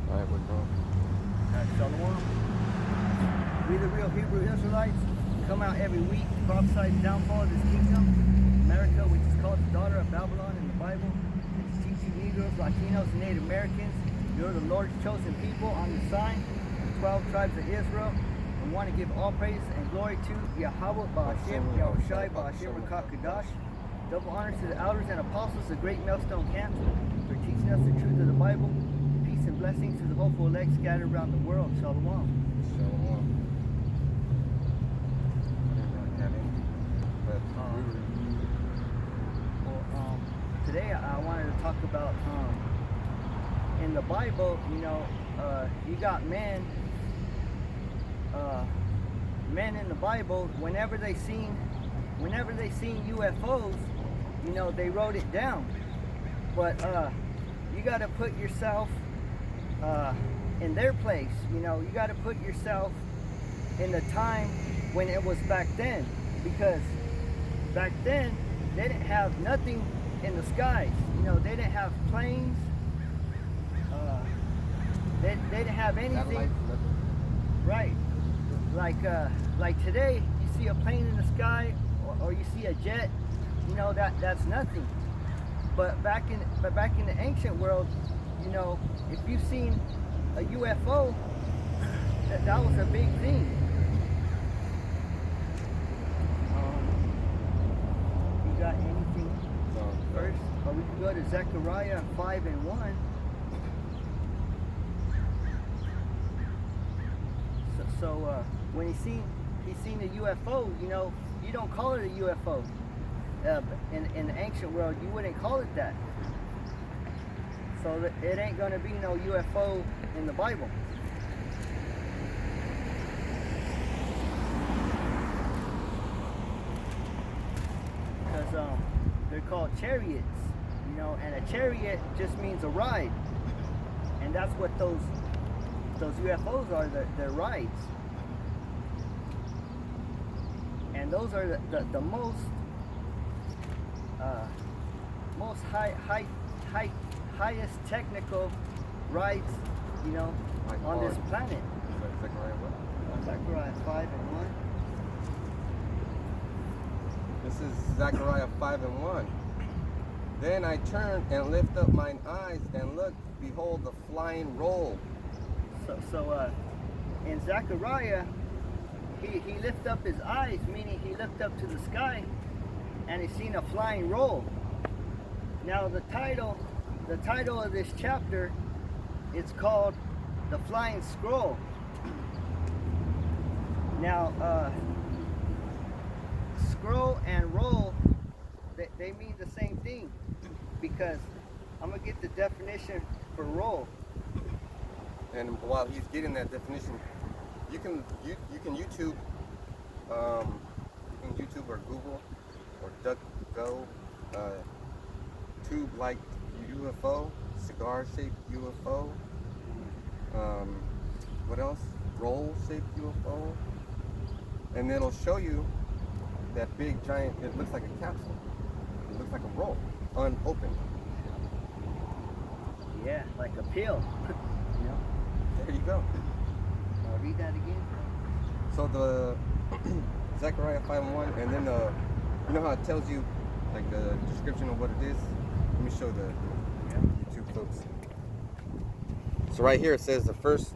Alright, we're going. Shalom. We the real Hebrew Israelites come out every week to prophesy the downfall of this kingdom, America, which is called the daughter of Babylon in the Bible. It's teach you Negroes, Latinos, and Native Americans. You're the Lord's chosen people on the sign, the 12 tribes of Israel. We want to give all praise and glory to Yahweh, Ba'ashem, Yahushai, Ba'ashem, Rakakadash. Double honor to the elders and apostles, the great millstone camp, for teaching us the truth of the Bible. Peace and blessings to the hopeful elect scattered around the world. Shalom. Shalom. I didn't really have any, but today I wanted to talk about in the Bible, you got men in the Bible, whenever they seen UFOs, they wrote it down. But you got to put yourself in their place. You got to put yourself in the time when it was back then, because back then they didn't have nothing in the skies. They didn't have planes. They didn't have anything. Right. Like today, you see a plane in the sky, or you see a jet. That's nothing. But back in the ancient world, if you've seen a UFO, that was a big thing. You got anything first? Or we can go to Zechariah 5:1. So when he's seen a UFO, you don't call it a UFO. In the ancient world, you wouldn't call it that. So it ain't going to be no UFO in the Bible. Because they're called chariots, and a chariot just means a ride. And that's what those UFOs are, they're rides. And those are the most highest technical rides, on this planet. Zechariah 5:1. This is Zechariah 5:1. Then I turned and lift up mine eyes and looked, behold, the flying roll. So in Zechariah, he lifted up his eyes, meaning he looked up to the sky, and he seen a flying roll. Now the title of this chapter, it's called The Flying Scroll. Now scroll and roll, they mean the same thing, because I'm gonna get the definition for roll. And while he's getting that definition, you can YouTube, or Google or DuckGo, tube-like UFO, cigar-shaped UFO. What else? Roll-shaped UFO, and it'll show you that big giant. It looks like a capsule. It looks like a roll, unopened. Yeah, like a pill. There you go. Read that again. So the Zechariah 5:1, and then how it tells you like the description of what it is. Let me show the YouTube folks. So right here it says the first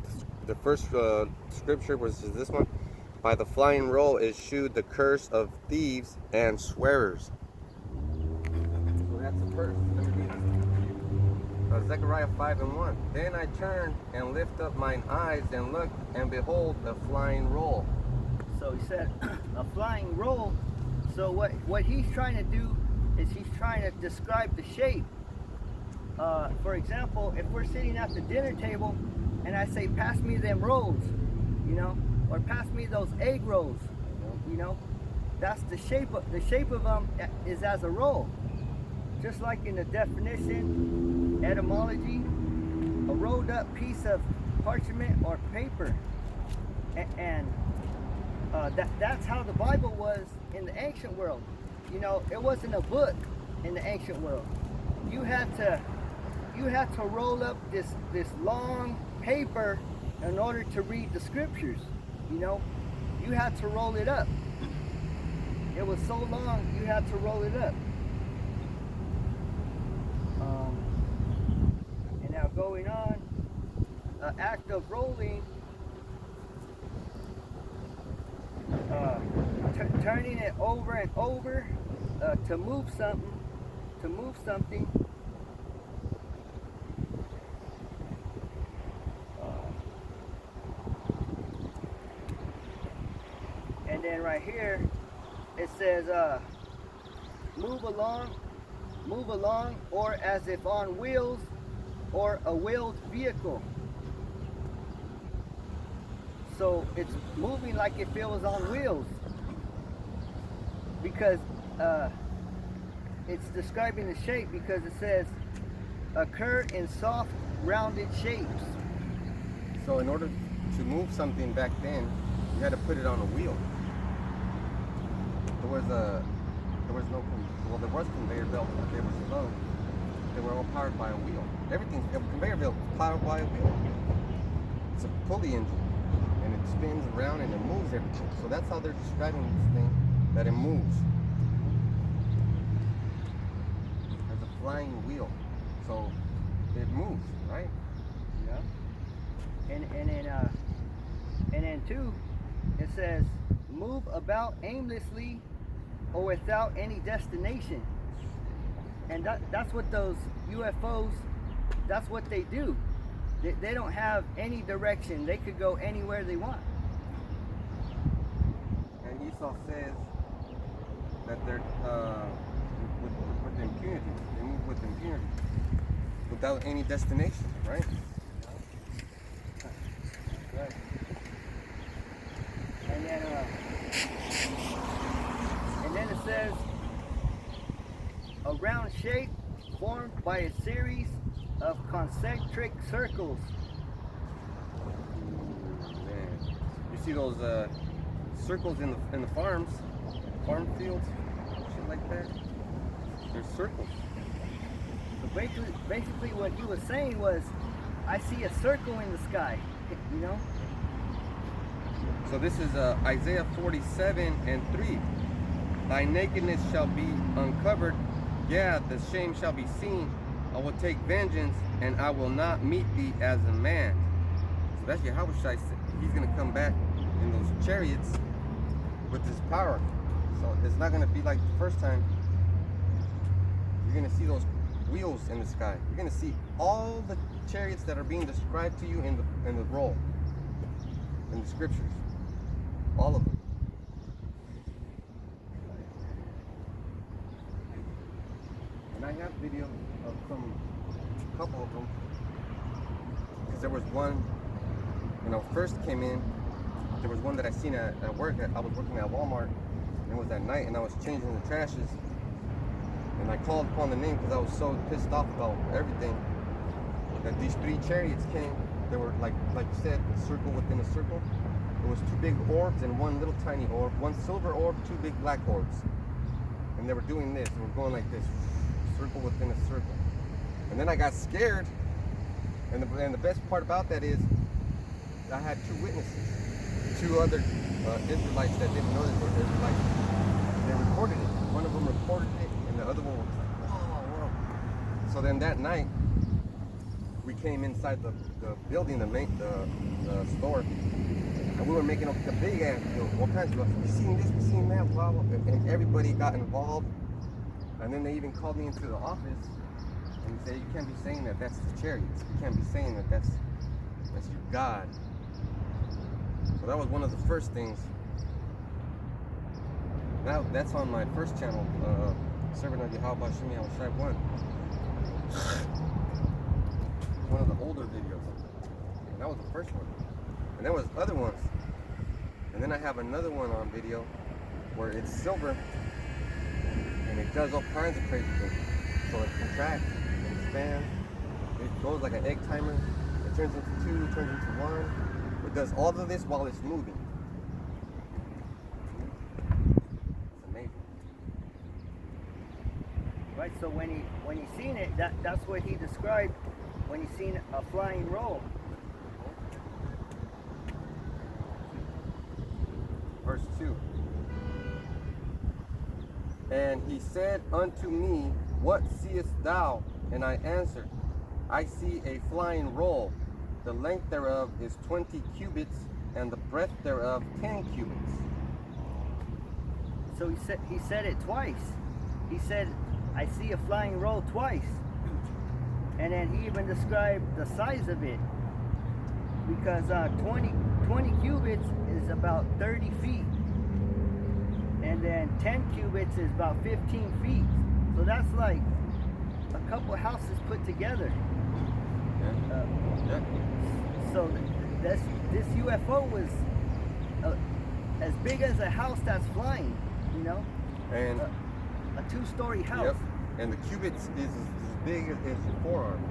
scripture was this one. By the flying roll is shewed the curse of thieves and swearers. So that's the first. Let me read this. Zechariah 5:1. Then I turned and lift up mine eyes and looked, and behold, a flying roll. So he said, a flying roll. So what he's trying to do is he's trying to describe the shape. For example, if we're sitting at the dinner table and I say, pass me them rolls, or pass me those egg rolls, that's the shape of them is as a roll. Just like in the definition, etymology, a rolled up piece of parchment or paper. And that's how the Bible was in the ancient world. It wasn't a book in the ancient world. You had to you had to roll up this long paper in order to read the scriptures. You know, you had to roll it up. It was so long, you had to roll it up. And now going on, the act of rolling, turning it over and over to move something. And then right here, it says, move along, or as if on wheels, or a wheeled vehicle. So it's moving like if it was on wheels, because it's describing the shape, because it says occur in soft rounded shapes. So in order to move something back then, you had to put it on a wheel. There was conveyor belts, but they were slow. They were all powered by a wheel. A conveyor belt is powered by a wheel. It's a pulley engine, and it spins around and it moves everything. So that's how they're describing this thing, that it moves. As a flying wheel. So it moves, right? Yeah. And then two, it says move about aimlessly or without any destination. And that's what those UFOs, that's what they do. They don't have any direction. They could go anywhere they want. And Esau says that they're with impunity. They move with impunity, without any destination, right? Right. And then it says a round shape formed by a series of concentric circles. Man, you see those circles in the farm fields, shit like that. There's circles. So basically what he was saying was, I see a circle in the sky, you know? So this is Isaiah 47:3. Thy nakedness shall be uncovered, yeah, the shame shall be seen. I will take vengeance, and I will not meet thee as a man. So that's Yahweh Shai. He's going to come back in those chariots with his power. So it's not going to be like the first time. You're going to see those wheels in the sky. You're going to see all the chariots that are being described to you in the roll, in the scriptures. All of them. And I have video of a couple of them, because there was one when I first came in. There was one that I seen at work. I was working at Walmart, and it was at night, and I was changing the trashes, and I called upon the name because I was so pissed off about everything, that these three chariots came. They were like you said, a circle within a circle. There was two big orbs and one little tiny orb, one silver orb, two big black orbs, and they were doing this. They were going like this, circle within a circle. And then I got scared, and the best part about that is I had two witnesses, two other Israelites that didn't know that they were Israelites. They recorded it. One of them recorded it, and the other one was like, whoa. So then that night, we came inside the building, the store, and we were making a big ass deal. All kinds of stuff. We seen this, we seen that, blah, blah, and everybody got involved. And then they even called me into the office and said, you can't be saying that that's the chariots. You can't be saying that that's your God. So that was one of the first things. Now that's on my first channel, Servant of Yahweh Shemi Shai 1. One of the older videos. And that was the first one. And there was other ones. And then I have another one on video where it's silver and it does all kinds of crazy things. So it contracts and expands. It goes like an egg timer. It turns into 2, it turns into 1. It does all of this while it's moving. It's amazing. Right, So when he seen it, that's what he described when he seen a flying roll. Verse 2. And he said unto me, What seest thou? And I answered, I see a flying roll. The length thereof is 20 cubits, and the breadth thereof 10 cubits. So he said it twice. He said, I see a flying roll twice. And then he even described the size of it. Because 20 cubits is about 30 feet. And then 10 cubits is about 15 feet. So that's like a couple houses put together. Yeah. So this UFO was as big as a house that's flying, you know? And a 2-story house. Yep. And the cubits is as big as your forearm.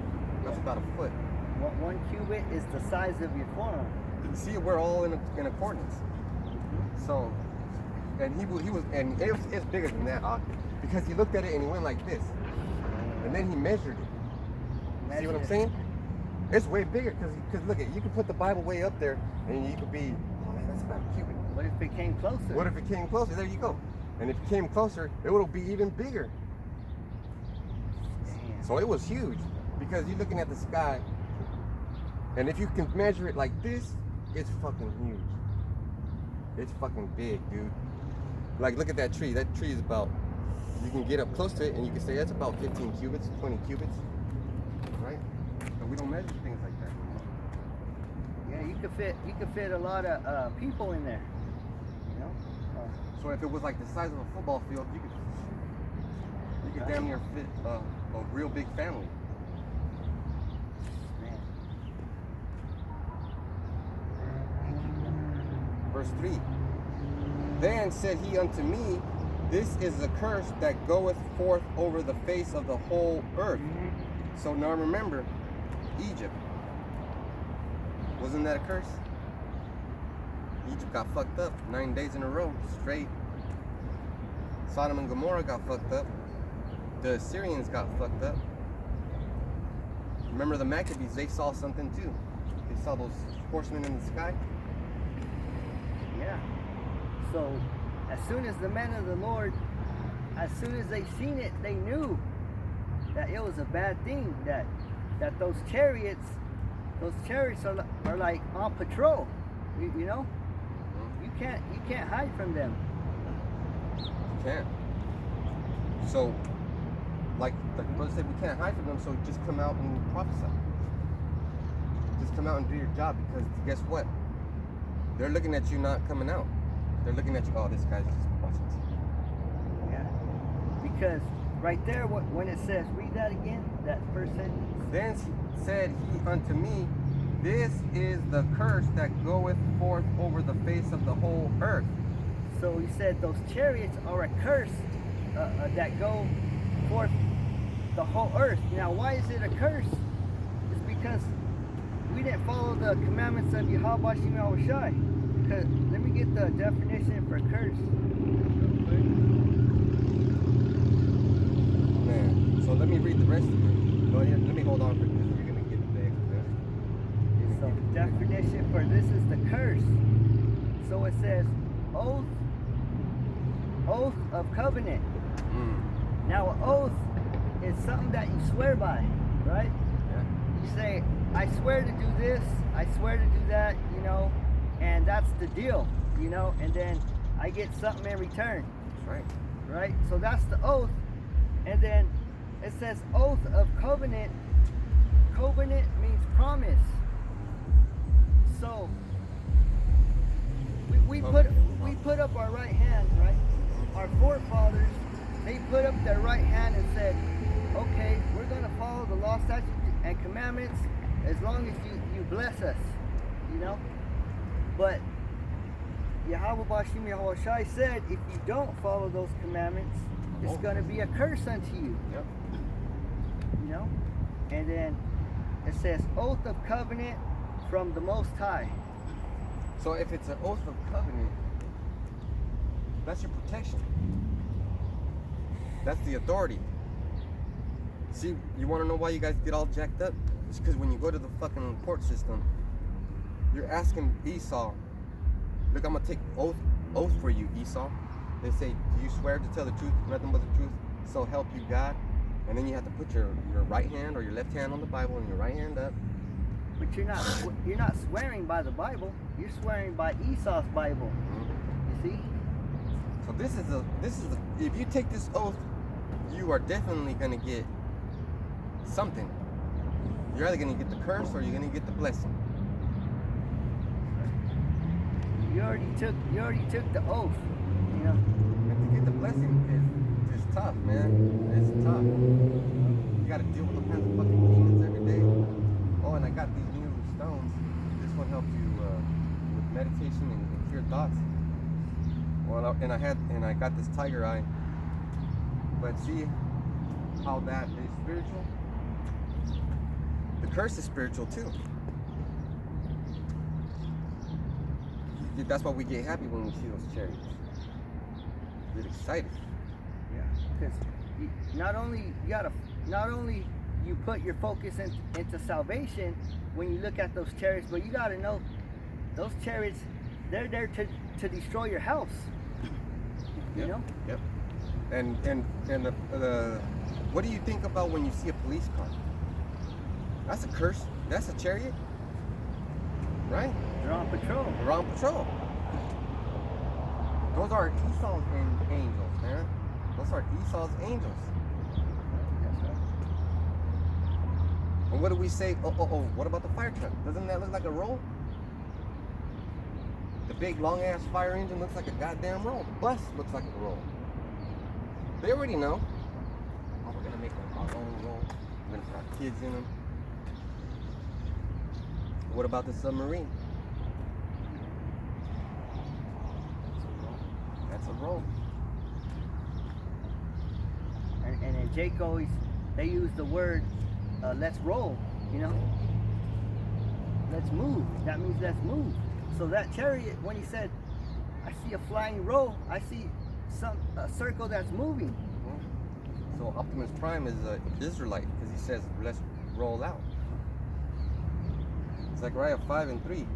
That's about a foot. One cubit is the size of your forearm. You see, we're all in accordance. So, and it was bigger than that, because he looked at it and he went like this, and then he measured it. See what I'm saying? It's way bigger because look at, you can put the Bible way up there, and you could be, oh man, that's about a cubit. What if it came closer? What if it came closer? There you go. And if it came closer, it would be even bigger. Damn. So it was huge, because you're looking at the sky, and if you can measure it like this, it's fucking huge. It's fucking big, dude. Like, look at that tree. That tree is about, you can get up close to it and you can say that's about 15 cubits, 20 cubits, right? But we don't measure things like that anymore. Yeah, you could fit a lot of people in there, you know? So if it was like the size of a football field, you could damn near fit a real big family. Man. Verse 3. Then said he unto me, This is the curse that goeth forth over the face of the whole earth. So now remember, Egypt. Wasn't that a curse? Egypt got fucked up 9 days in a row, straight. Sodom and Gomorrah got fucked up. The Assyrians got fucked up. Remember the Maccabees, they saw something too. They saw those horsemen in the sky. Yeah. So as soon as the men of the Lord, as soon as they seen it, they knew that it was a bad thing, that those chariots are like on patrol. You know? You can't hide from them. You can't. So, like the brother said, we can't hide from them, so just come out and prophesy. Just come out and do your job, because guess what? They're looking at you not coming out. They're looking at you, oh, this guy's just watching TV. Yeah. Because right there, when it says, read that again, that first sentence. Then said he unto me, This is the curse that goeth forth over the face of the whole earth. So he said those chariots are a curse that go forth the whole earth. Now, why is it a curse? It's because we didn't follow the commandments of Yahweh Shemi Shai. Because let me get the definition for curse real quick. Man, so let me read the rest of it. Go ahead, let me hold on for this. You're going to get the next. So the definition for this is the curse. So it says oath of covenant. Now an oath is something that you swear by, right? Yeah. You say, I swear to do this, I swear to do that, you know, and that's the deal, you know, and then I get something in return. That's right. Right? So that's the oath. And then it says oath of covenant. Covenant means promise. So we put up our right hand, right? Our forefathers, they put up their right hand and said, okay, we're going to follow the law, statutes, and commandments as long as you bless us, you know? But Yahweh Bashim Yahweh Shai said, if you don't follow those commandments, it's going to be a curse unto you. Yep. You know? And then it says, oath of covenant from the Most High. So if it's an oath of covenant, that's your protection. That's the authority. See, you want to know why you guys get all jacked up? It's because when you go to the fucking court system, you're asking Esau, look, I'm going to take oath for you, Esau. They say, do you swear to tell the truth, nothing but the truth, so help you God? And then you have to put your right hand or your left hand on the Bible and your right hand up. But you're not swearing by the Bible. You're swearing by Esau's Bible. Mm-hmm. You see? So this is if you take this oath, you are definitely going to get something. You're either going to get the curse or you're going to get the blessing. You already took the oath, you know. And to get the blessing is tough, man. It's tough. You got to deal with all kinds of fucking demons every day. Oh, and I got these new stones. This one helps you with meditation and clear thoughts. Well, and I got this tiger eye. But see how that is spiritual? The curse is spiritual too. That's why we get happy when we see those chariots. We get excited. Yeah, because not only you put your focus into salvation when you look at those chariots, but you got to know those chariots, they're there to destroy your house. You know? Yep. And the what do you think about when you see a police car? That's a curse. That's a chariot, right? They're on patrol. They're on patrol. Those are Esau's angels, man. Those are Esau's angels. That's right. And what do we say? Oh, what about the fire truck? Doesn't that look like a roll? The big long ass fire engine looks like a goddamn roll. The bus looks like a roll. They already know. Oh, we're gonna make our own roll. We're gonna put our kids in them. What about the submarine? That's a roll. And in Jake always, they use the word, let's roll, you know? Let's move. That means let's move. So that chariot, when he said, I see a flying roll, I see a circle that's moving. So Optimus Prime is an Israelite because he says, let's roll out. Zechariah 5:3.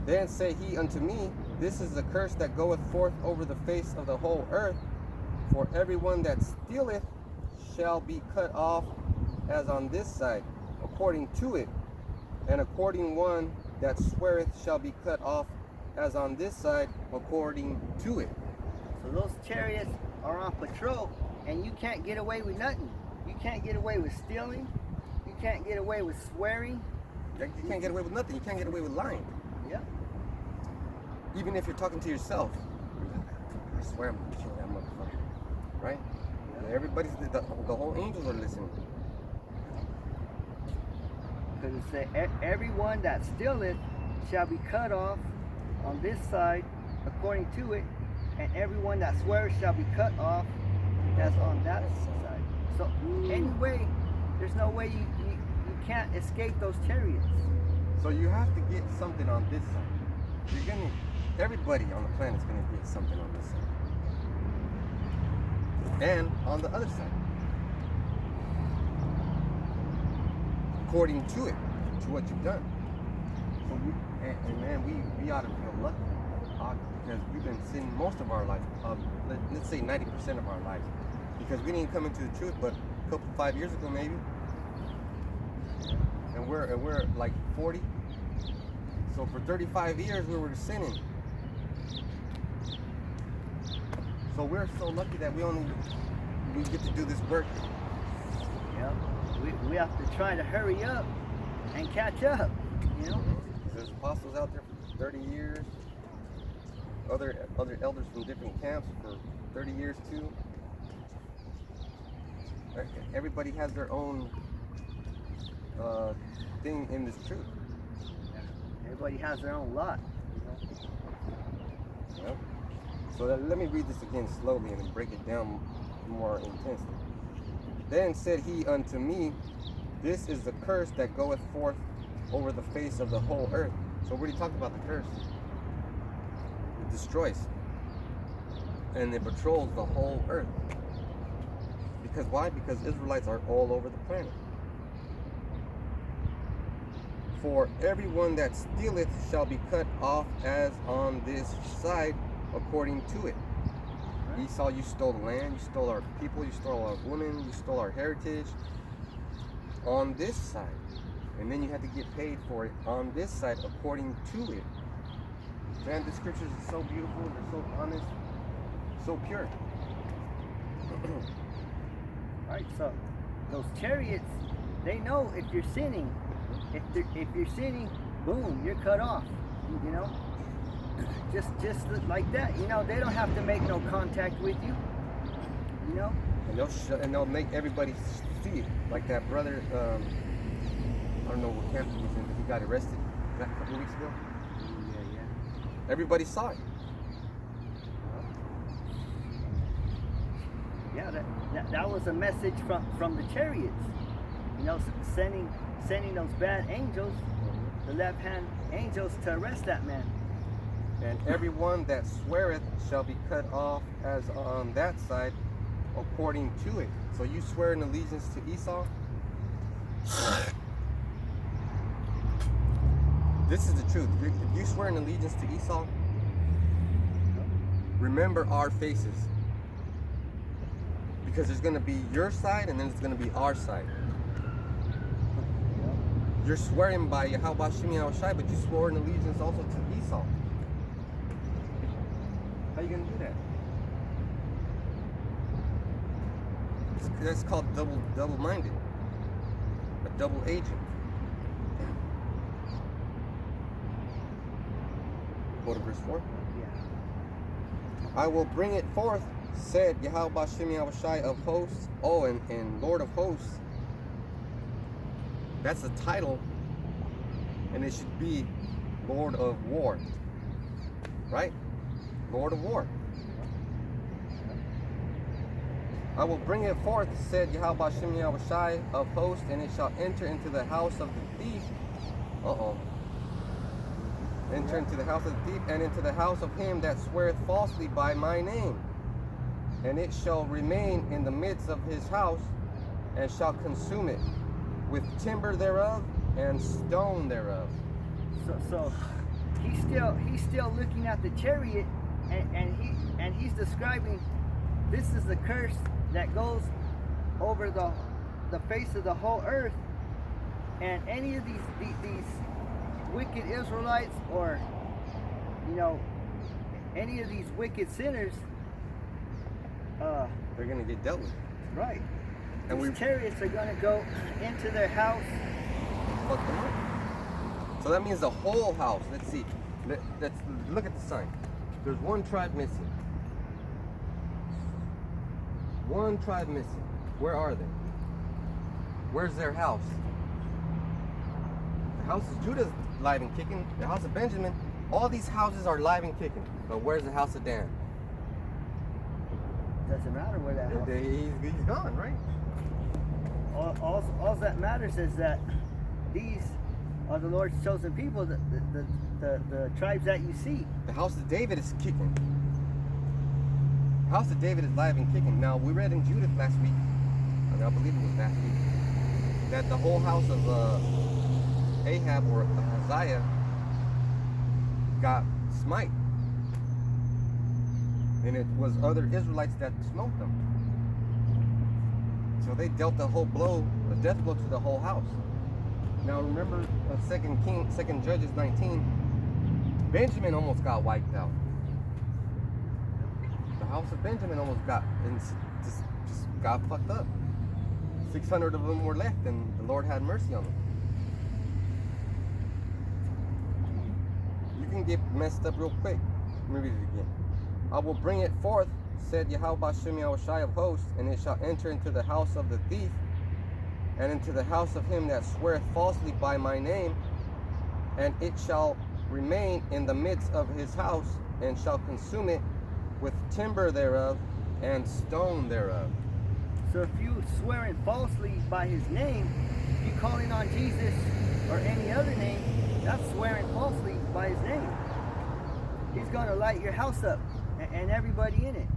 Then said he unto me, this is the curse that goeth forth over the face of the whole earth, for everyone that stealeth shall be cut off as on this side, according to it, and according one that sweareth shall be cut off as on this side, according to it. So those chariots are on patrol, and you can't get away with nothing. You can't get away with stealing. You can't get away with swearing. You can't get away with nothing. You can't get away with lying. Yeah. Even if you're talking to yourself, I swear I'm gonna kill that motherfucker, right? Yeah. Everybody's the whole angels are listening. Because it said, everyone that stealeth shall be cut off on this side, according to it, and everyone that swears shall be cut off as on that side. So anyway, there's no way you can't escape those chariots. So you have to get something on this side. Everybody on the planet's gonna get something on this side. And on the other side. According to it, to what you've done. So we ought to feel lucky. Because we've been sinning most of our life, let's say 90% of our lives. Because we didn't come into the truth but 5 years ago maybe. And we're like 40. So for 35 years we were sinning. So we're so lucky that we get to do this work. Yeah. We have to try to hurry up and catch up, you know? There's apostles out there for 30 years. Other elders from different camps for 30 years too. Everybody has their own thing in this truth. Everybody has their own lot. You know? Yep. So let me read this again slowly and break it down more intensely. Then said he unto me, this is the curse that goeth forth over the face of the whole earth. So we already talked about the curse. It destroys. And it patrols the whole earth. Because why? Because Israelites are all over the planet. For everyone that stealeth shall be cut off as on this side according to it. Esau, you stole the land, you stole our people, you stole our women, you stole our heritage on this side. And then you had to get paid for it on this side according to it. Man, the scriptures are so beautiful, they're so honest, so pure. Right, so those chariots, they know if you're sinning. If you're sinning, boom, you're cut off. You know, just like that. You know, they don't have to make no contact with you. You know, and they'll make everybody see it. Like that brother, I don't know what camp he was in, but he got arrested a couple of weeks ago. Yeah. Everybody saw it. Yeah, that was a message from the chariots. You know, sending those bad angels, the left-hand angels, to arrest that man. And everyone that sweareth shall be cut off as on that side according to it. So you swear an allegiance to Esau? This is the truth. If you swear an allegiance to Esau, remember our faces. Because there's going to be your side and then there's going to be our side. You're swearing by Yahweh Shemi Yahushai, but you swore an allegiance also to Esau. How are you going to do that? That's called double-minded. A double agent. Go to verse 4. Yeah. I will bring it forth, said Yahweh Shemi Yahushai of hosts. Oh, and Lord of hosts. That's the title, and it should be Lord of War, right? Lord of War. I will bring it forth, said Yahweh Shemi Yahushai of hosts, and it shall enter into the house of the thief. Enter into the house of the thief, and into the house of him that sweareth falsely by my name. And it shall remain in the midst of his house, and shall consume it with timber thereof and stone thereof. So he's still looking at the chariot, and he's describing this is the curse that goes over the face of the whole earth, and any of these wicked Israelites, or you know, any of these wicked sinners, they're gonna get dealt with. Right. And these chariots are gonna go into their house. Fuck them up. So that means the whole house. Let's see. Let's look at the sign. There's one tribe missing. One tribe missing. Where are they? Where's their house? The house of Judah's live and kicking. The house of Benjamin. All these houses are live and kicking. But where's the house of Dan? Doesn't matter where that house is. He's gone, right? All that matters is that these are the Lord's chosen people, the tribes that you see. The house of David is kicking. The house of David is live and kicking. Now, we read in Judith last week, and I believe it was last week, that the whole house of Ahab or Hazael got smite. And it was other Israelites that smoked them. So they dealt the whole blow, a death blow to the whole house. Now remember, 2 Judges 19, Benjamin almost got wiped out. The house of Benjamin almost got, and just got fucked up. 600 of them were left, and the Lord had mercy on them. You can get messed up real quick. Let me read it again. I will bring it forth, said Yahweh Shemi Yahushai of hosts, and it shall enter into the house of the thief, and into the house of him that sweareth falsely by my name, and it shall remain in the midst of his house, and shall consume it with timber thereof and stone thereof. So if you swearing falsely by his name, if you calling on Jesus or any other name, that's swearing falsely by his name. He's gonna light your house up and everybody in it.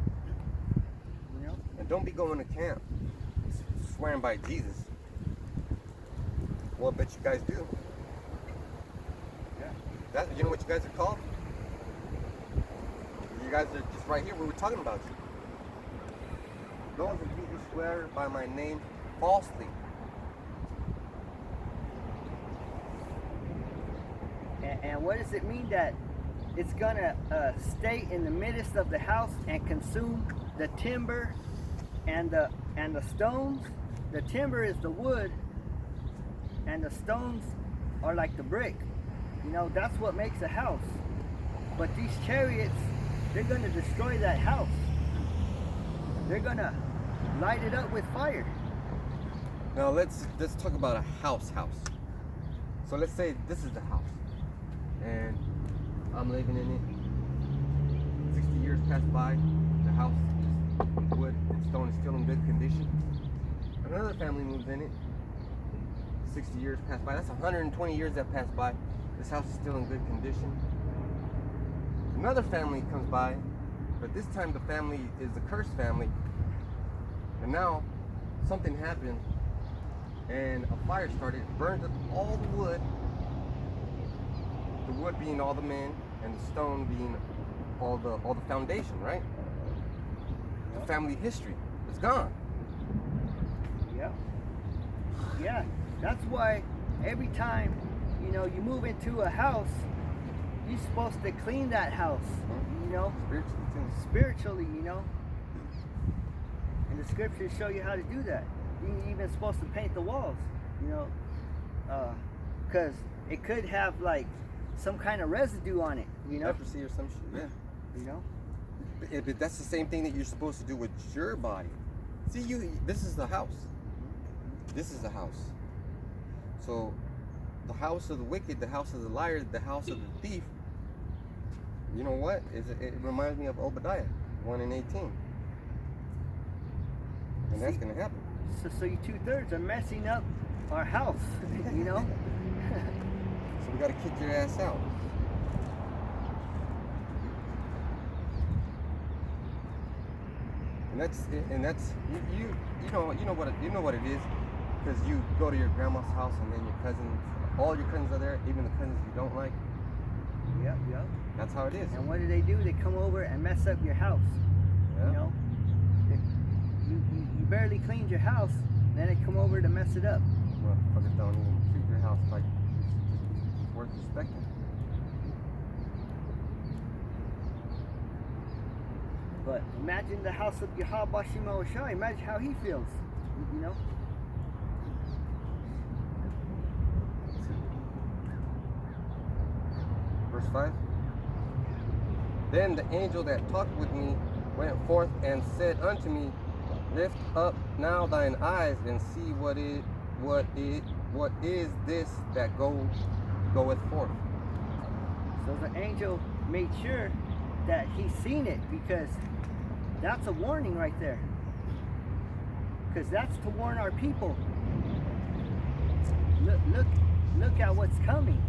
You know? And don't be going to camp. swearing by Jesus. Well, I bet you guys do. Yeah. You know what you guys are called? You guys are just right here. We were talking about you. Those of you who swear by my name falsely. And what does it mean that it's gonna stay in the midst of the house and consume the timber and the stones? The timber is the wood, and the stones are like the brick. You know, that's what makes a house. But these chariots, they're gonna destroy that house. They're gonna light it up with fire. Now let's talk about a house. So let's say this is the house, and I'm living in it. 60 years pass by, the house, wood and stone is still in good condition. Another family moves in it. 60 years pass by. That's 120 years that pass by. This house is still in good condition. Another family comes by, but this time the family is the cursed family. And now something happened, and a fire started, burned up all the wood. The wood being all the men, and the stone being all the foundation, right? The family history is gone. Yeah, that's why every time, you know, you move into a house, you're supposed to clean that house, you know, spiritually, you know. And the scriptures show you how to do that. You're even supposed to paint the walls, you know, because it could have like some kind of residue on it, you know. Leprosy or some shit, yeah. You know. But that's the same thing that you're supposed to do with your body. See, this is the house. This is the house. So, the house of the wicked, the house of the liar, the house of the thief. You know what? It reminds me of Obadiah 1:18. And that's gonna happen. So you 2/3 are messing up our house, you know. So we gotta kick your ass out. And that's you know what it is, because you go to your grandma's house and then your cousins, all your cousins are there, even the cousins you don't like. Yep. That's how it is. And what do? They come over and mess up your house. Yeah. You know, you barely cleaned your house, then they come over to mess it up. Motherfuckers don't even treat your house like it's worth respecting. But imagine the house of Yahweh Shema Oshai. Imagine how he feels, you know. Verse 5. Then the angel that talked with me went forth and said unto me, Lift up now thine eyes and see what is this that goeth forth. So the angel made sure that he's seen it, because that's a warning right there. Because that's to warn our people. Look at what's coming.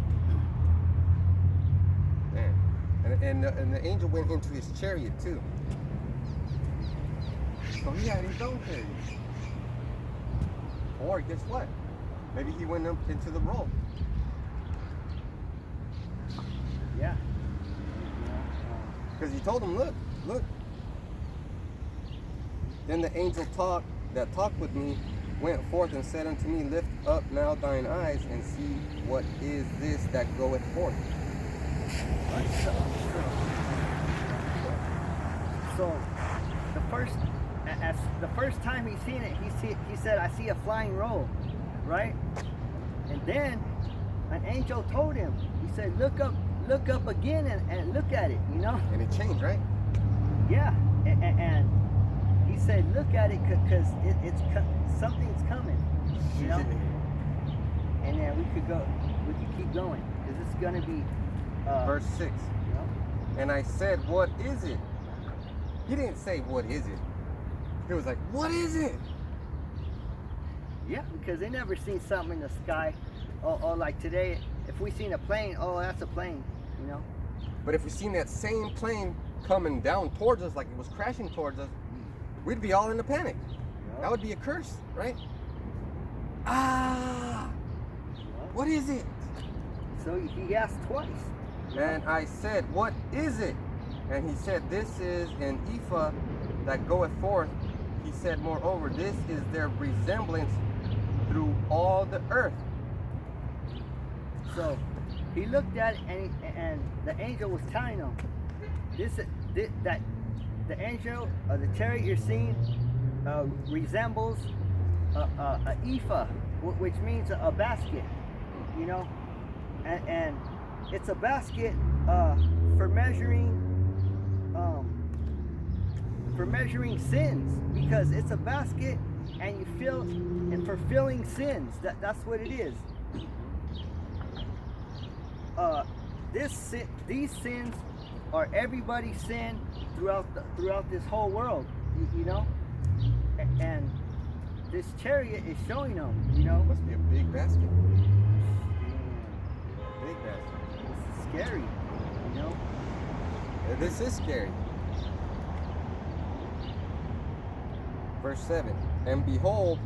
Man. And the angel went into his chariot too. So he had his own chariot. Or guess what? Maybe he went up into the roll. Yeah. Because he told him, look. Then the angel that talked with me went forth and said unto me, Lift up now thine eyes and see what is this that goeth forth. So the first time he seen it, he said, I see a flying roll, right? And then an angel told him, he said, look up again and look at it, you know? And it changed, right? Yeah, and he said, look at it because something's coming, you know? And then we could keep going, because it's going to be verse 6. You know? And I said, what is it? He didn't say, what is it? He was like, what is it? Yeah, because they never seen something in the sky. Or like today, if we seen a plane, oh, that's a plane, you know? But if we seen that same plane coming down towards us, like it was crashing towards us, we'd be all in a panic. Yeah. That would be a curse, right? Ah, what is it? So he asked twice. And I said, what is it? And he said, this is an ephah that goeth forth. He said, moreover, this is their resemblance through all the earth. So he looked at it, and the angel was telling him, that the angel, the chariot you're seeing, resembles a ephah, which means a basket, you know, and it's a basket for measuring sins, because it's a basket and you fill and fulfilling sins. That's what it is. These sins are everybody's sin throughout this whole world, you know, and this chariot is showing them, you know. Must be a big basket. Big basket. It's scary, you know. This is scary. Verse 7. And behold,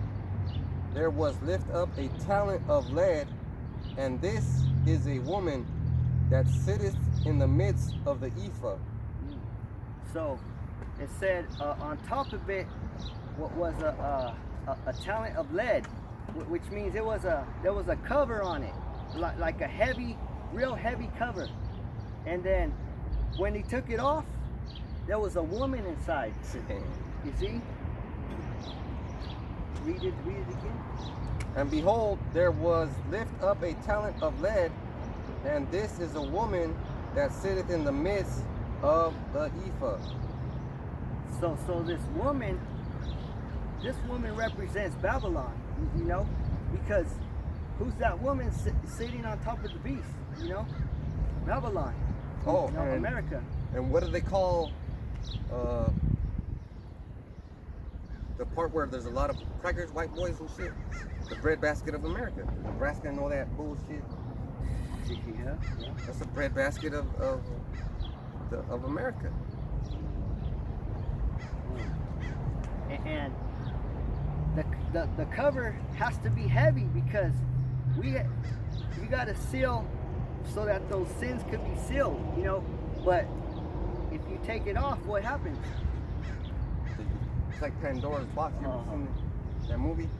there was lift up a talent of lead, and this is a woman that sitteth in the midst of the ephah. So it said on top of it what was a talent of lead, which means there was a cover on it, like a real heavy cover. And then when he took it off, there was a woman inside. You see? Read it again. And behold, there was lift up a talent of lead, and this is a woman that sitteth in the midst of the ephah. So this woman represents Babylon, you know, because who's that woman sitting on top of the beast, you know? Babylon. Oh, you know, and America. And what do they call the part where there's a lot of crackers, white boys and shit? The breadbasket of America. Nebraska and all that bullshit. Yeah. That's the breadbasket of America. And the cover has to be heavy, because you got to seal so that those sins could be sealed, you know. But if you take it off, what happens? It's like Pandora's box. You ever seen that movie? If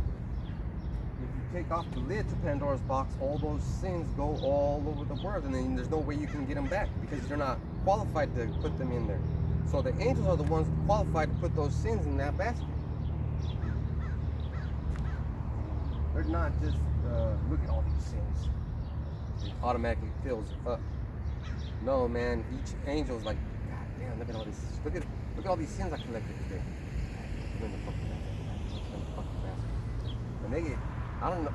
you take off the lid to Pandora's box, all those sins go all over the world, and then there's no way you can get them back, because you're not qualified to put them in there. So the angels are the ones qualified to put those sins in that basket. They're not just look at all these sins. It automatically fills up. No, man. Each angel's like, God damn, look at all this. Look at all these sins I collected today. Put in the fucking basket. And they get, I don't know.